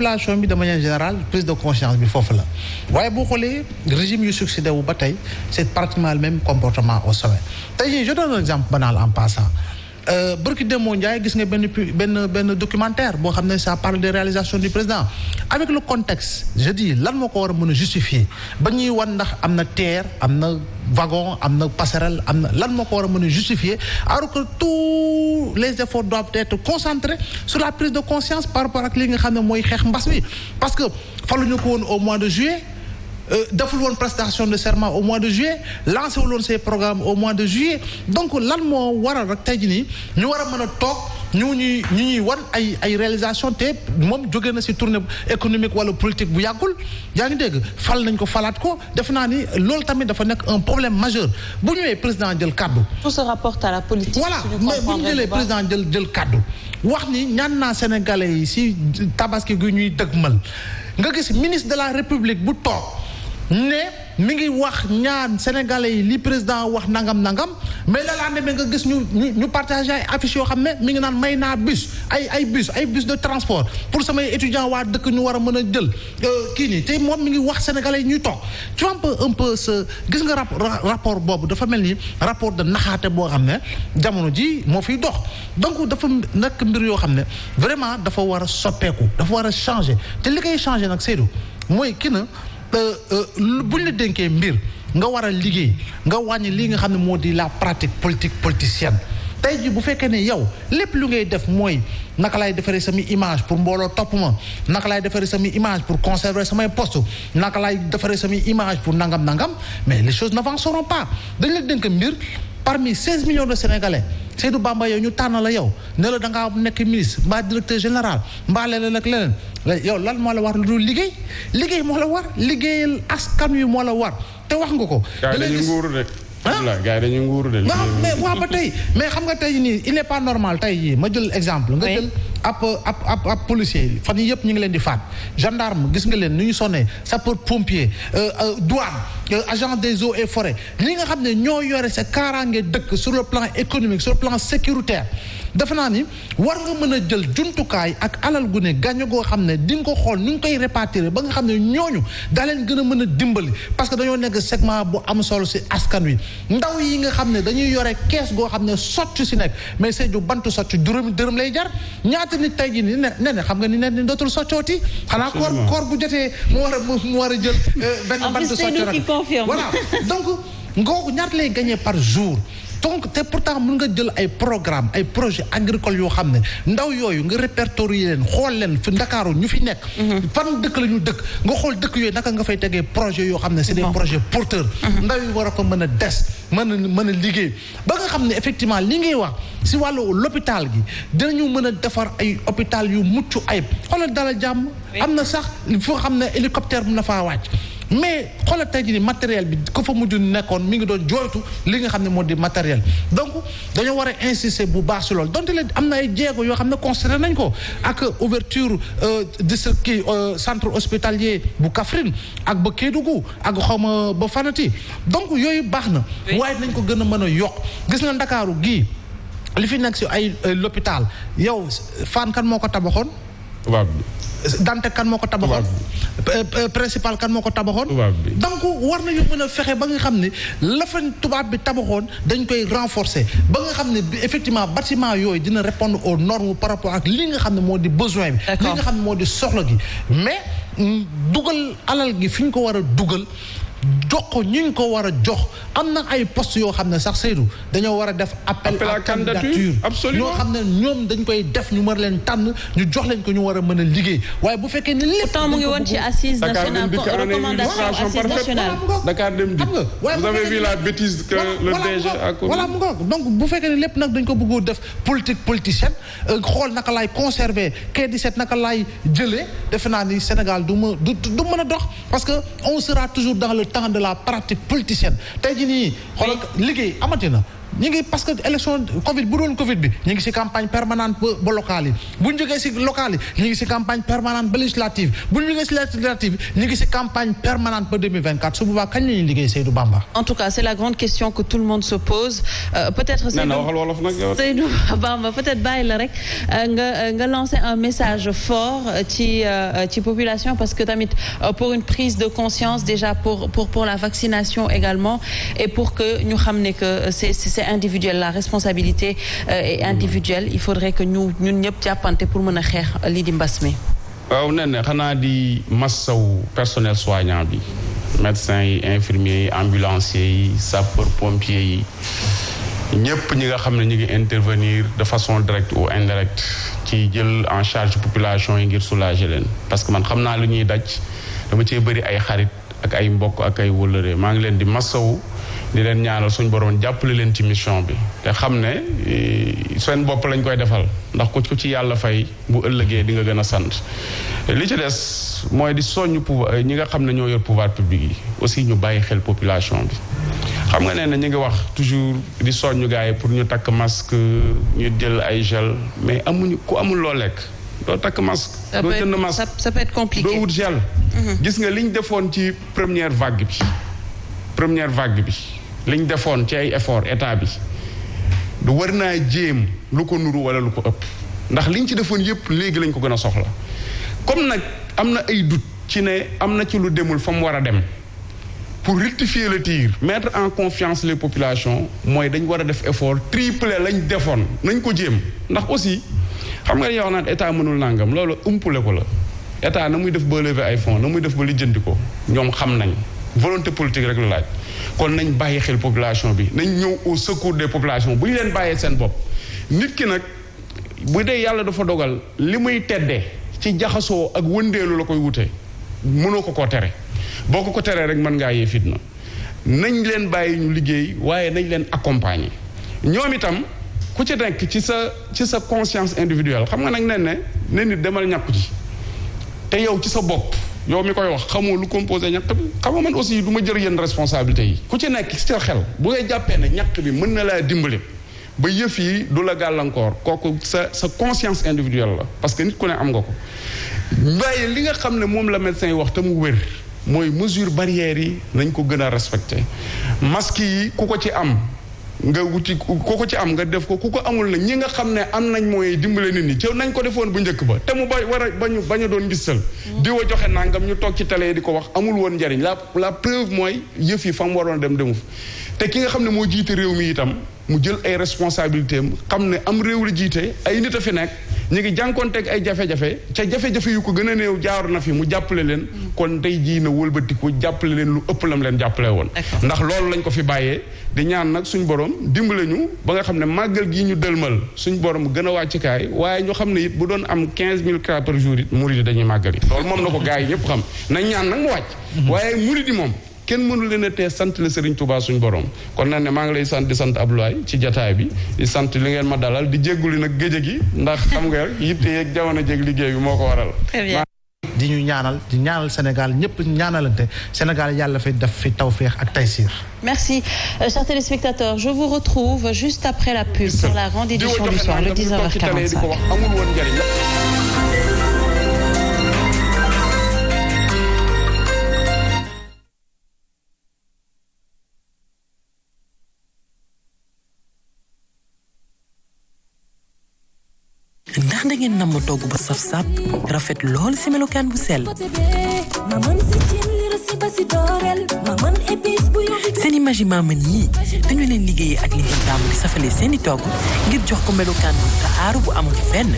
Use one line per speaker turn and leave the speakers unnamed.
population bi de manière générale prise de conscience bi foofu la waaye boo xoolee régime yu succédé wu ba tey c'est pratiquement le même comportement au sommet tey jii je donne un exemple banal en passant bërki démoo Ndiaye gis nga benn documentaire boo xam ne ça parle des réalisations du président avec le contexte je dis lan moo ko war a mën a justifier ba ñuy wan ndax am na terre am na wagon am na passerelle am na lan moo ko war a mën a justifier alors que tous les efforts doivent être concentrés sur la prise de conscience par rapport ak li nga xam ne mooy xeex mbas bi parce que faluñu ko woon au mois de juillet deful woon prestation de serment au mois de juillet lancé wul woon ces programmes au mois de juillet donc lan moo waral rek tey jii nii ñu war a mën a toog ñu ñuy wan ay réalisation te moom jóge na ci tournée économique wala politique bu yàggul yaa ngi dégg fal nañ ko falaat ko def naa ni loolu tamit dafa nekk un problème majeur bu ñëwee président jël kaddu.
tout se rapporte à la politique.
voilà mais bu ñu jëlee président jël kaddu wax ni ñaan naa sénégalais yi ci tabaski gu ñuy dëgmal nga gis ministre de la république bu toog. ne mi ngi wax ñaan sénégalais yi li président wax nangam mais la laa demee nga gis ñu partagé ay affiches yoo xam ne mi ngi naan may naa bus ay bus de transport pour samay étudiants waa dëkk ñu war a mën a jël kii nii te moom mi ngi wax sénégalais yi ñuy toog tu vois un peu ce gis nga rapport boobu dafa mel ni rapport de naxaate boo xam ne jamono ji moo fiy dox donc dafa nekk mbir yoo xam ne vraiment dafa war a soppeeku dafa war a changer te li koy changer nag Seydou mooy kii na buñ la dénkee mbir nga war a liggéey nga wàññi lii nga xam ne moo di la pratique politique politicienne tey ji bu fekkee ne yow lépp lu ngay def mooy naka laay defaree samay image pour mbooloo topp ma naka laay defaree samay image pour conserver samay poste naka laay defaree samay image pour nangam mais les choses n'avanceront pas dañ la dénk mbir parmi 16 millions de Sénégalais Seydou Bamba yow ñu tànn la yow ne la da ngaa nekk ministre mbaa directeur général mbaa leneen ak leneen yow lan moo la war lu dul liggéey moo la war liggéeyal askan wi moo la war te wax nga ko.
da ngay gis gars yi dañuy nguuru de.
mais waaw ba tey mais xam nga tey nii il n'est pas normal tey jii ma jël exemple. nga jël ab policier fan yii yëpp ñu ngi leen di faat gendarme gis nga leen nu ñu sonnee sapeur pompier douane agent des eaux et forêts li nga xam ne ñoo yore sa kaaraange dëkk sur le plan économique sur le plan sécuritaire dafa naa ni war nga mën a jël jumtukaay ak alal gu ne gàñño goo xam ne di nga ko xool nu ngi koy répartir ba nga xam ne ñooñu daa leen gën a mën a dimbali parce que dañoo nekk segment bu am solo ci askan wi ndaw yi nga xam ne dañuy yore kees goo xam ne socc ci nekk mais c'est du bantu socc juróomi dërëm lay jar ñaata nit tey jii ne xam nga ni dootul soccooti xanaa koor bu jotee mu war a jël benn bantu socc rek voilà donc ngoogu ñaata lay gagner par jour donc te pourtant mën nga jël ay programme ay projets agricoles yoo xam ne ndaw yooyu nga répertorier leen xool leen fi Ndakaaru ñu fi nekk fan dëkk la ñu dëkk nga xool dëkk yooyu naka nga fay tegee projet yoo xam ne c'est des projets porteurs ndaw yi war a ko mën a des mën a liggéey ba nga xam ne effectivement li ngay wax si wàllu l'hôpital gi dinañu mën a defar ay hôpital yu mucc ayib xoolal Dalal Jàmm am na sax foo xam ne hélicoptère mun na faa wàcc mais xoolal tey jii ni matériel bi ko fa mujj nekkoon mi ngi doon jooytu li nga xam ne moo di matériel donc dañoo war a insister bu baax si loolu donte leen am na ay jéego yoo xam ne constaté nañ ko ak ouverture de ce kii centre hospitalier bu Kaffrine ak ba Kédougou ak xawma ba Fanati donc yooyu baax na waaye nañ ko gën a mën a yokk gis nga Ndakaaru gii li fi nekk si ay l'hôpital yow Fann kan moo ko tabaxoon Dantec kan moo ko tabaxoon principal kan moo ko tabaxoon donc war nañu mën a fexe ba nga xam ne la fa tubaab bi tabaxoon dañ koy renforcer ba nga xam ne effectivement bâtiment yooyu dina répondre aux normes par rapport ak li nga xam ne moo di besoin bi li nga xam ne moo di soxla gi mais dugal alal gi fi ñu ko war a dugal jox ko ñu ngi ko war a jox am na ay postes yoo xam ne sax Seydou dañoo war a def appel à candidature
absolument
ñoo xam ne ñoom dañ koy def ñu mën leen tànn ñu jox leen ko ñu war a mën a liggéey waaye bu fekkee ne lépp
pourtant mu ngi woon ci assise nationale recommandation assise nationale
Dakar Dem Dikk vous avez vu la bêtise que le DG a commis
voilà mu nga donc bu fekkee ne lépp nag dañ ko bëgg def politique politicienne xool naka laay conserver K17 naka laay jëlee defe naa ni Sénégal du mën a dox parce que on sera toujours dans le temps de la pratique politicienne tey jii nii xoolal liggéey amati na ñu ngi parce que élection Covid bu doon Covid bi ñu ngi ci campagne permanente ba locale yi bu ñu jógee ci locale yi ñu ngi ci campagne permanente ba législative bu ñu jógee ci législative ñu ngi ci campagne permanente ba 2024 su boobaa kañ la ñuy liggéey Seydou Bamba.
En tout cas c'est la grande question que tout le monde se pose peut-être. Seydou Bamba peut-être bàyyi la rek nga lancer un message fort ci population parce que tamit pour une prise de conscience déjà pour la vaccination également et pour que ñu xam ne que c'est individuel la responsabilité est individuelle il faudrait que ñun ñëpp jàppante pour mën a xeex lii di mbas mi.
waaw nee na xanaa di massaw personnel soignant bi médecins yi infirmiers yi ambulanciers yi sapeurs pompiers yi ñëpp ñi nga xam ne ñu ngi intervenir de façon directe ou indirecte ci jël en charge population yi ngir soulager leen parce que man xam naa lu ñuy daj dama cee bëri ay xarit ak ay mbokk ak ay wëllëre maa ngi leen di massawu di leen ñaanal suñu borom jàppale leen ci mission bi te xam ne seen bopp lañ koy defal ndax ku ci yàlla fay bu ëllëgee di nga gën a sant li ci des mooy di soññ pouvoir ñi nga xam ne ñoo yor pouvoir public yi aussi ñu bàyyi xel population bi xam nga ne ñu ngi wax toujours di soññu gars yi pour ñu takk masque ñu jël ay gel mais ku amul loo lekk doo takk masque doo jënd masque
ça peut être compliqué
doo wut gel gis nga liñ defoon ci première vague bi liñ defoon ci ay effort état bi du war naa jéem lu ko nuru wala lu ko ëpp ndax liñ ci defoon yépp léegi lañ ko gën a soxla comme nag am na ay doute ci ne am na ci lu demul fa mu war a dem pour rectifier le tir mettre en confiance les populations mooy dañ war a def effort triplé lañ defoon nañ ko jéem ndax aussi xam nga yow naan état mënul nangam loolu umpule ko la état na muy def ba lever ay fonds na muy def ba lijjanti ko ñoom xam nañ volonté politique rek la laaj kon nañ bàyyi xel population bi nañ ñëw au secours des populations bu ñu leen bàyyee seen bopp nit ki nag bu dee yàlla dafa dogal li muy teddee ci jaxasoo ak wëndeelu la koy wute mënoo ko tere boo ko teree rek mën ngaa yee fitna nañ leen bàyyi ñu liggéey waaye nañ leen accompagner ñoom itam ku ci nekk ci sa conscience individuelle xam nga nag ne nit demal ñàkku ci te yow ci sa bopp yow mi koy wax xamoo lu composé ñàkk bi xam nga man aussi du ma jël yenn responsabilités yi ku ci nekk ci sa xel bu ngay jàppee ne ñàkk bi mën na laa dimbali ba yëf yi du la gàllankoor kooku sa conscience individuelle la parce que nit ku ne am nga ko waaye li nga xam ne moom la médecin yi wax te mu wér mooy mesure barrières yi nañ ko gën a respecté masque yi ku ko ci am nga wuti ku ko ci am nga def ko ku ko amul nag ñi nga xam ne am nañ mooy dimbale nit ñi ci nañ ko defoon bu njëkk ba te mu bañ a doon gisal di wa joxe nangam ñu toog ci télé di ko wax amul woon njariñ la preuve mooy yëf yi fa mu waroon dem demu te ki nga xam ne moo jiite réew mi itam mu jël ay responsabilités am xam ne am réew la jiite ay nit a fi nekk ñu ngi jànkoonteeg ay jafe-jafe ca jafe-jafe yu ko gën a néew jaar na fi mu jàppale leen kon tey jii na wëlbatiku jàppale leen lu ëpp lam leen jàppale woon ndax loolu lañ ko fi bàyyee di ñaan nag suñ borom dimbale ñu ba nga xam ne màggal gii ñu dëlmal suñ borom gën a wàccikaay waaye ñu xam ne it bu doon am 15 000 cas par jour it murid dañuy màggal yi loolu moom na ko gars yi ñëpp xam nañ ñaan nag mu wàcc waaye murid yi moom kenn mënu leen a tee sant la Serigne Touba suñ borom kon nag ne maa ngi lay sant di sant Abdoulaye ci jataay bi di sant li ngeen ma dalal di jégguli nag géej gi ndax xam nga yitte yeeg jamono jéeg liggéey bi moo ko waral.
di ñu ñaanal di ñaanal Sénégal ñëpp ñaanalante Sénégal yàlla fi def fi tawféex ak taysiir.
Merci. Chers téléspectateurs, je vous retrouve juste après la pub pour la grande édition du soir, le 19h45.
ndax da ngeen namm togg ba saf sap rafet lool ci melokaan bu sell seen image maman yi dañu leen liggéeyee ak li ngeen taamu di safale seeni togg ngir jox ko melokaan bu taaru bu amul fenn